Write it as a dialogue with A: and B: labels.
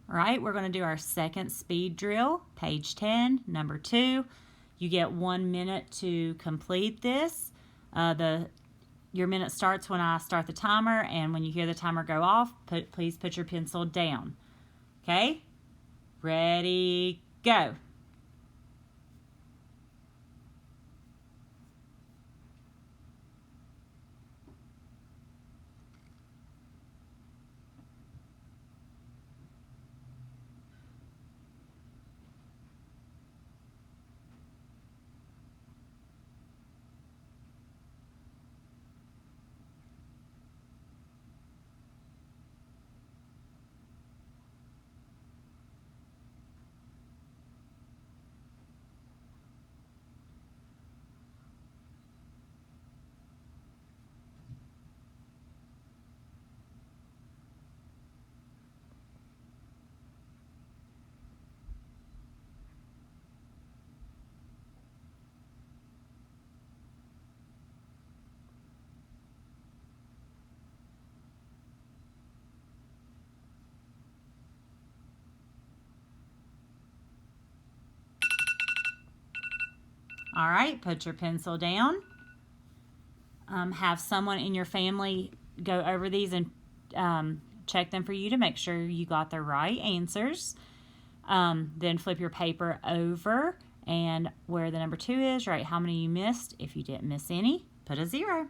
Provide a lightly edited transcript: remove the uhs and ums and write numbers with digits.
A: All right, we're going to do our second speed drill, page 10, number 2. You get 1 minute to complete this. Your minute starts when I start the timer, and when you hear the timer go off, please put your pencil down. Okay? Ready, go. All right, put your pencil down. Have someone in your family go over these and check them for you to make sure you got the right answers. Then flip your paper over, and where the number 2 is, write how many you missed. If you didn't miss any, put a 0.